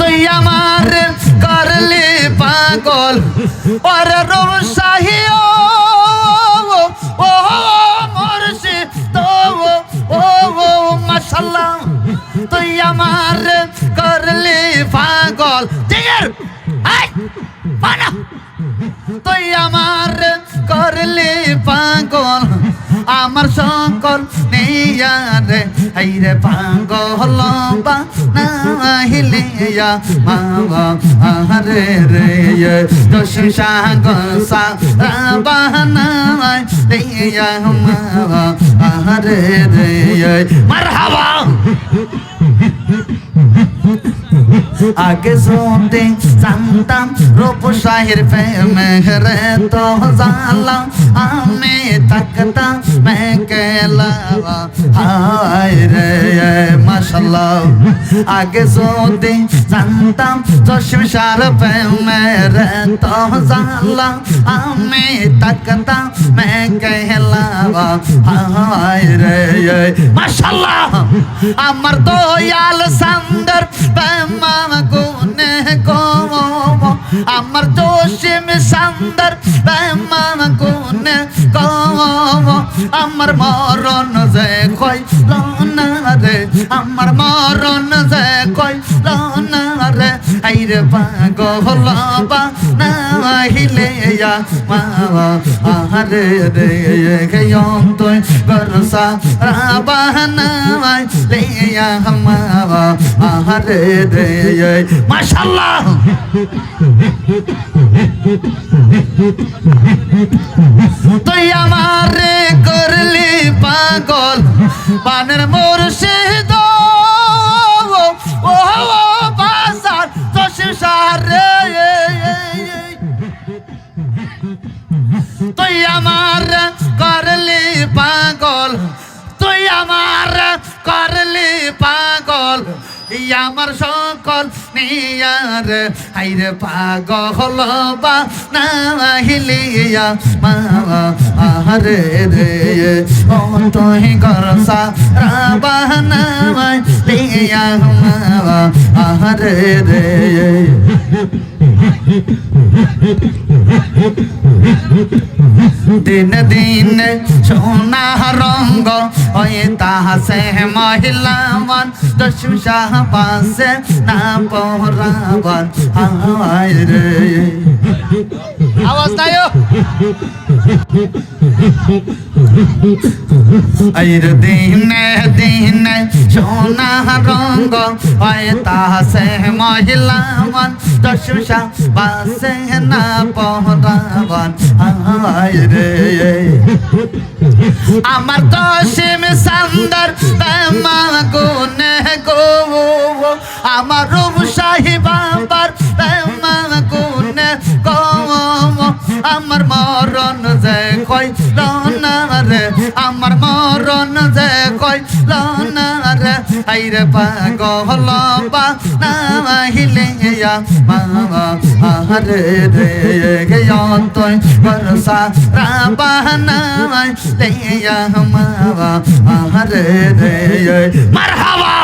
তুই আমার করলি পাগল ওরে রূপ শাহী ও মুর্শিদ ও মাশাআল্লাহ তুই আমার করলি পাগল জিগর আই পানা তুই আমার করলি পাগল আমার সকল নেয়া রে আইরে পাগল বানাইলে মাওয়া আরে রে দোষ সাগর বানাইলে মাওয়া আরে রে মারহাবা আগে শুনতে জানতাম রূপ শাহীর প্রেমে রে তো জানলাম আমি তাকতাম মেকেলা হায় রে মাশাআল্লাহ আগে শুনতে জানতাম জশিমশার প্রেমে রে তো জানলাম আমি তাকতাম মেকেলা হায় রে মাশাআল্লাহ আমার দয়াল সান্দর মামা গুনে গো আমার জসিম সান্দর মামা গুনে গো আমার মরণ যে কইল না রে আমার মরণ যে কইল না রে আইরে পাগল বানাইলে মাওয়া আরে রে গয়ম তুই বরসা বানাইলে মাওয়া আরে রে মাশাআল্লাহ তুই আমার করলি পাগল বানের মুর্শিদ ও বাসার জশিমশাহ রে তুই আমার করলি পাগল তুই আমার করলি পাগল আমার সকল নিয়ার আইরে পাগল বানাইলিয়া মাওয়া আরে রে ও তুই করসা বানাইলিয়া মাওয়া আরে রে দিন দিন সোনা রঙ্গ ওই তাহাসে মহিলা মন দশম শাহ পাশে না পহরাবন হায় রে আওয়াজ দাও আইর দিনে দিনে সোনা রঙ্গ ওই তাহাসে মহিলা মন দশম শাহ পাশে না পহরাবন হায় রে আমার জসিম সান্দর মামা গুনে গো আমার রূপ শাহী বাবার মামা গুনে গো আমার মরণ যে কইল না রে আমার মরণ যে কইল না রে আইরে পাগল বানাইলে মাওয়া আরে রে গয়ম তুই বরসা বানাইলে মাওয়া আরে রে মারহাবা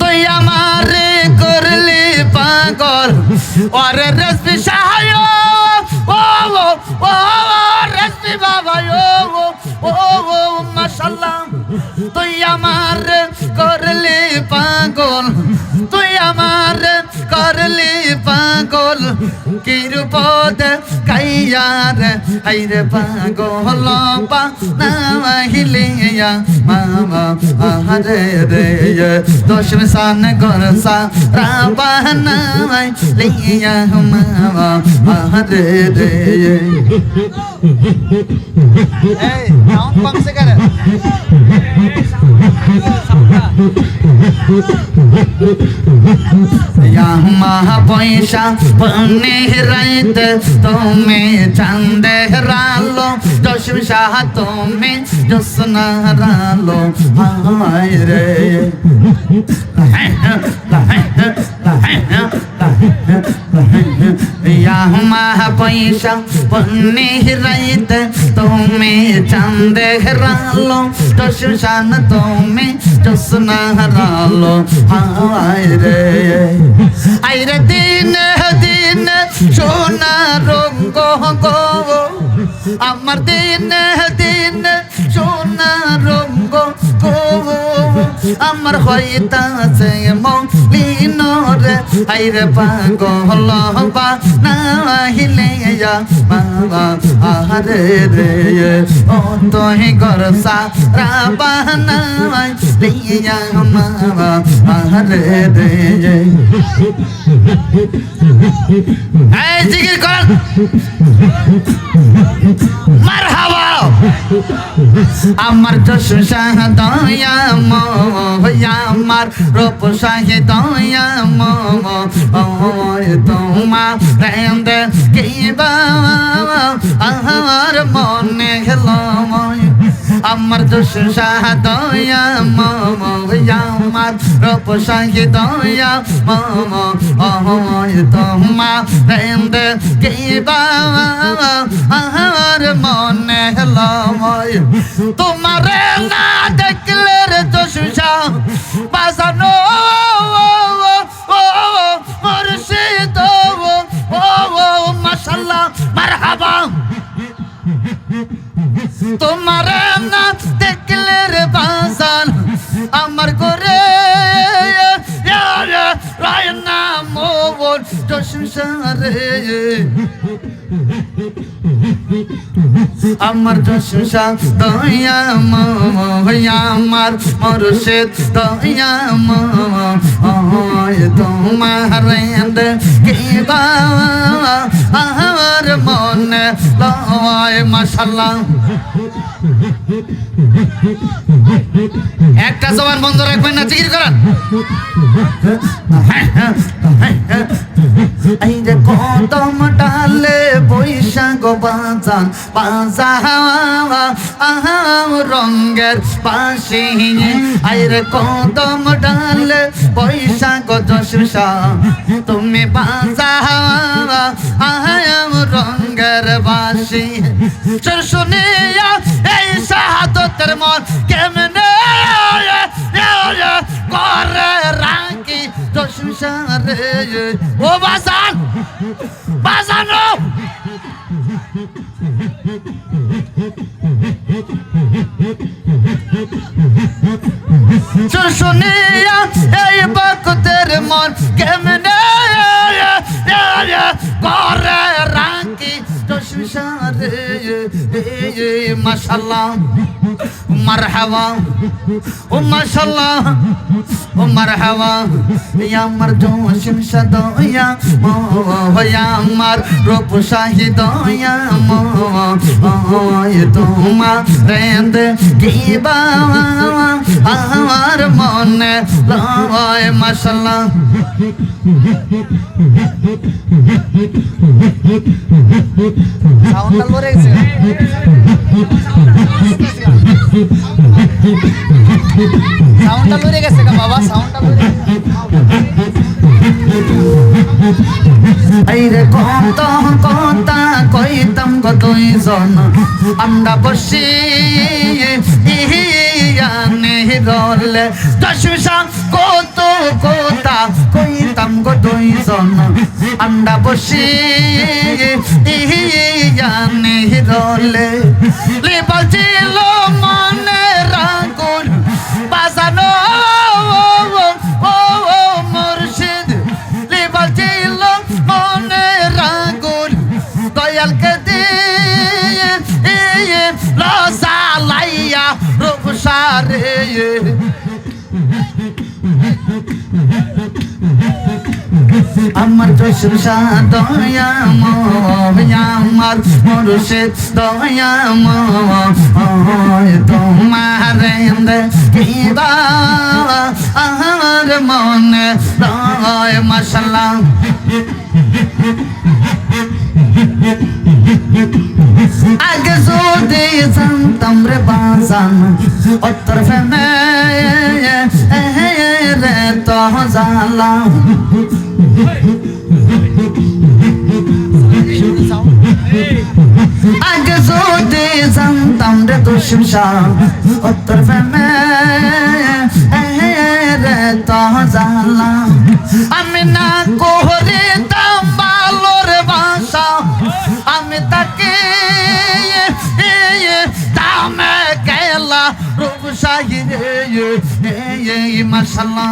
তুই আমার করলি পাগল ওরে রেসপি শাহ ও রেসপি বাবা ও মাশাআল্লাহ তুই আমার করলি পাগল তুই আমার করলি পাগল কি রূপ দেখাইয়া রে আইরে পাগল বানাইলে মাওয়া আরে রে দশম সান গরসা বানাইলে মাওয়া আরে রে এই সাউন্ড কম সে করে পয়সা বনে রাত তুমি চন্দেরালো দশম শাহ তুমি জোসনারালো হায় রে পয়সা পন্নি রাইতে তুমি চাঁদে হারালো দশান তুমি জোসনা হারালো আইরে দিন দিন সোনা রঙ্গ গো আমার দিন দিন সোনা রঙ্গ গো আমার হইতাছে মলিন রে আইরে পাগল বা নাহিলে বাবা আরে রে ও তোহি গরসা রাবানাই লিয়া মাবা আরে রে এই জিকির কর মারহাবা আমার যশ শাহ দয়া মোয়া আমার রূপ শাহ দয়া মোয় তোমা রেন্দে কিবা আমার মনে হলো আমার যশ শাহ দয়া মোয়া আমার রূপ শাহ দয়া মোয় তোমা রেন্দে কিবা আমার মনে হলো তোমারে না দেখলে রে দোষা বাজানো মুর্শিদ মাশাআল্লাহ মারহাবা তোমারে না দেখলে রে বাজান আমার করে রায় না মোর দোষা রে আমার দোষা দয়া মোয়া আমার মুর্শিদ দয়া মোয় তোমার কিবা আমার মনে লয় মাশাআল্লাহ একটা জবান বন্ধ রাখবেন না জিকির করেন এই যে কদম ডালে বৈশাখ বাজান রঙের পাশে আইরে কদম ডালে বৈশাখ দশা তুমি বাজাও রঙের বাসি শুনিয়া এই শাহাদতের মন কেমনে করে রাখি দশা রে ও বাজান বাজানো শুনিয়া এই ভক্তের মন কেমনে করে রাখি দশা রে মাশাআল্লাহ মারহাবা ও মাশাআল্লাহ ও মারহাবা ইয়া আমার জোশিম সাদয়া মোয়া আমার রূপ শাহিদ ইয়া মোয় তোমা রেন্দ কিবা আমার মনে লয় মাশাআল্লাহ সাউন্ডটা লরে গেছে সাউন্ডটা লরে গেছে কা বাবা সাউন্ডটা লরে আইরে কত কথা কইতাম গো দুইজন আমরা বসি ইয়ানে রলে দশা কত কথা কইতাম গো দুইজন আমরা বসি ইয়ানে রলে লেবাল ছিল মনে রাগুন বাজানো মুর্শিদ লেবাল ছিল মনে রাগুন দয়ালকে দিয়ে লসা লাইয়া রূপসারে আমার দশা দয়া মোয়া আমার মুর্শিদ দয়া মোয় তোমার কিবা আমার মনে লয় মাশাআল্লাহ আগে যদি জানতাম রে বাজান অতর ফেমে রে তো জালা আগে যদি জানতাম রে দোষম শাহ উত্তর প্রেমে রে তো জালা আমি না করিতাম ভালোর বাসা আমি তাকে দামে গেলা রূপসাহী রে মাশাআল্লাহ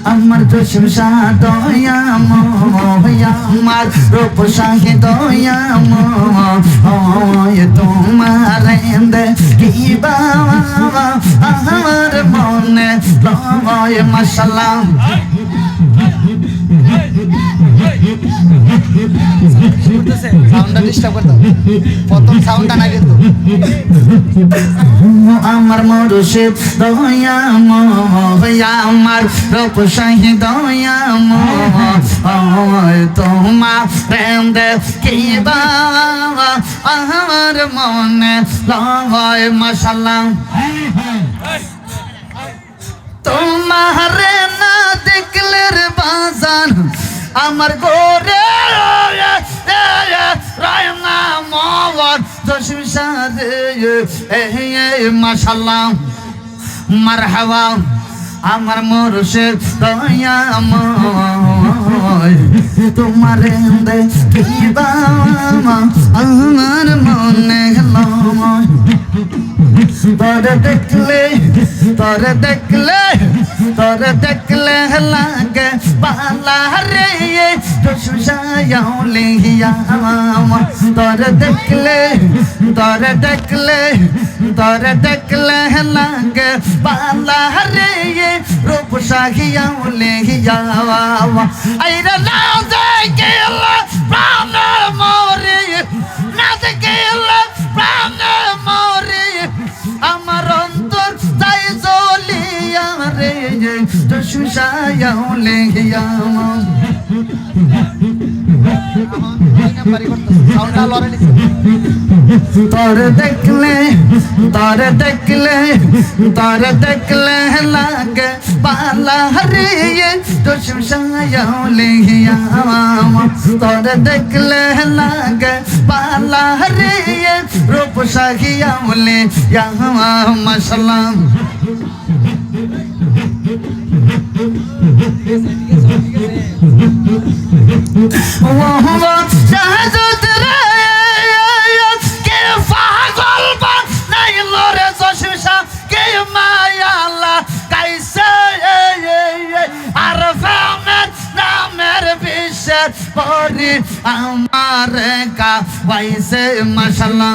আমার জসিম শাহ দয়া মোয়া আমার রূপসাহী দয়া মোয় তোমার কি বাবা আমার মনে লয় মাশাআল্লাহ সাউন্ডটা ডিস্টার্ব করতো প্রথম সাউন্ডটা না কিন্তু আমার মুর্শিদ দয়া মোয়া আমার রূপসাহী দয়া মোয় তোমার প্রেম কি বাবা আমার মনে লয় মাশাআল্লাহ তোমারে না দেখলে রে বাজান আমার গোরে রায়না মওয়ার জসিম শাহ মাশাআল্লাহ মারহাবা আমার মুর্শিদ দয়া মোয় তোমারে দেখিবা আমার মনে লয় তোরে দেখলে লাগে বালা রে জসিম শাহ লিয়া তোরে দেখলে লাগে বালা রে রূপসাহী লিয়া আইরা না দেখলে প্রাণ মরে না দেখলে প্রাণ মরে আমার অন্তর তাই জ্বলিয়া রে জসিম শাহ লিয়া তোরে দেখলে লাগে বালা রে জসিম শাহ লিয়া তোরে দেখলে লাগে বালা রে রূপসাহী লিয়া মাশাআল্লাহ আমার কা ভাইসে মাশাআল্লাহ